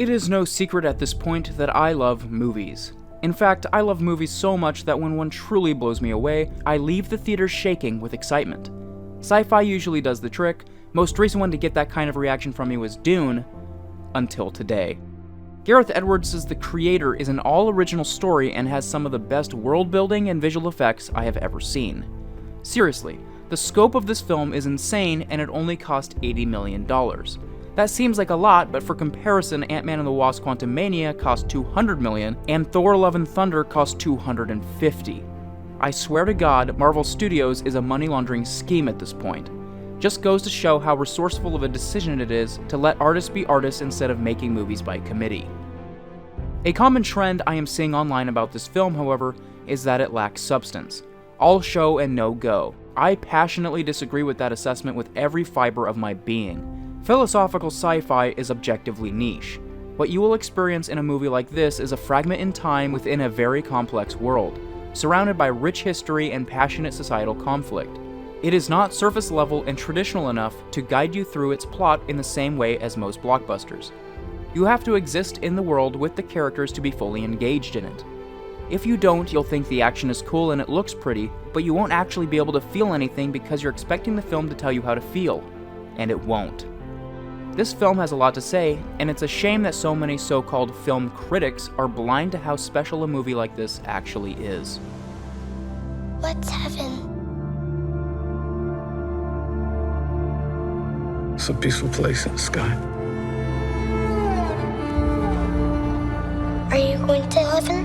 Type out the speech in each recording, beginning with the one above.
It is no secret at this point that I love movies. In fact, I love movies so much that when one truly blows me away, I leave the theater shaking with excitement. Sci-fi usually does the trick. Most recent one to get that kind of reaction from me was Dune, until today. Gareth Edwards' The Creator is an all-original story and has some of the best world-building and visual effects I have ever seen. Seriously, the scope of this film is insane and it only cost $80 million. That seems like a lot, but for comparison, Ant-Man and the Wasp: Quantumania cost $200 million, and Thor: Love and Thunder cost $250. I swear to God, Marvel Studios is a money laundering scheme at this point. Just goes to show how resourceful of a decision it is to let artists be artists instead of making movies by committee. A common trend I am seeing online about this film, however, is that it lacks substance. All show and no go. I passionately disagree with that assessment with every fiber of my being. Philosophical sci-fi is objectively niche. What you will experience in a movie like this is a fragment in time within a very complex world, surrounded by rich history and passionate societal conflict. It is not surface level and traditional enough to guide you through its plot in the same way as most blockbusters. You have to exist in the world with the characters to be fully engaged in it. If you don't, you'll think the action is cool and it looks pretty, but you won't actually be able to feel anything because you're expecting the film to tell you how to feel, and it won't. This film has a lot to say, and it's a shame that so many so-called film critics are blind to how special a movie like this actually is. What's heaven? It's a peaceful place in the sky. Are you going to heaven?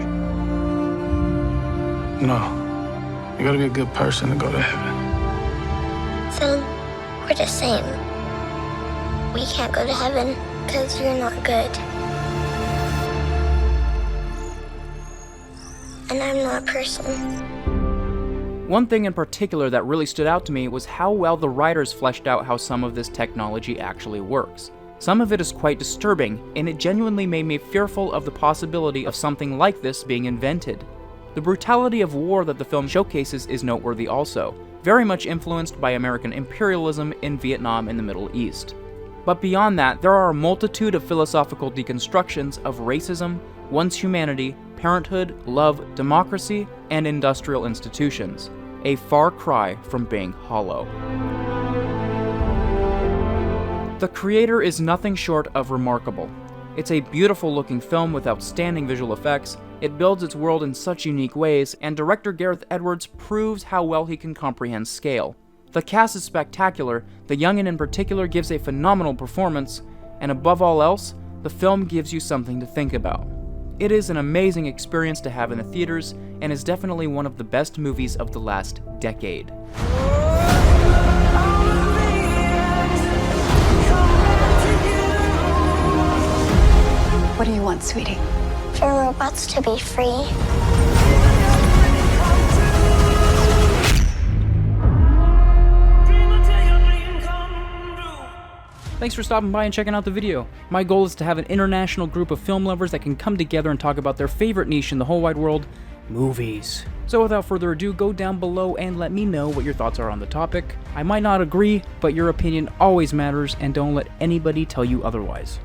No. You gotta be a good person to go to heaven. So, we're the same. We can't go to heaven because you're not good. And I'm not a person. One thing in particular that really stood out to me was how well the writers fleshed out how some of this technology actually works. Some of it is quite disturbing, and it genuinely made me fearful of the possibility of something like this being invented. The brutality of war that the film showcases is noteworthy also, very much influenced by American imperialism in Vietnam and the Middle East. But beyond that, there are a multitude of philosophical deconstructions of racism, one's humanity, parenthood, love, democracy, and industrial institutions. A far cry from being hollow. The Creator is nothing short of remarkable. It's a beautiful looking film with outstanding visual effects, it builds its world in such unique ways, and director Gareth Edwards proves how well he can comprehend scale. The cast is spectacular, the youngin in particular gives a phenomenal performance, and above all else, the film gives you something to think about. It is an amazing experience to have in the theaters, and is definitely one of the best movies of the last decade. What do you want, sweetie? For robots to be free. Thanks for stopping by and checking out the video. My goal is to have an international group of film lovers that can come together and talk about their favorite niche in the whole wide world, movies. So without further ado, go down below and let me know what your thoughts are on the topic. I might not agree, but your opinion always matters, and don't let anybody tell you otherwise.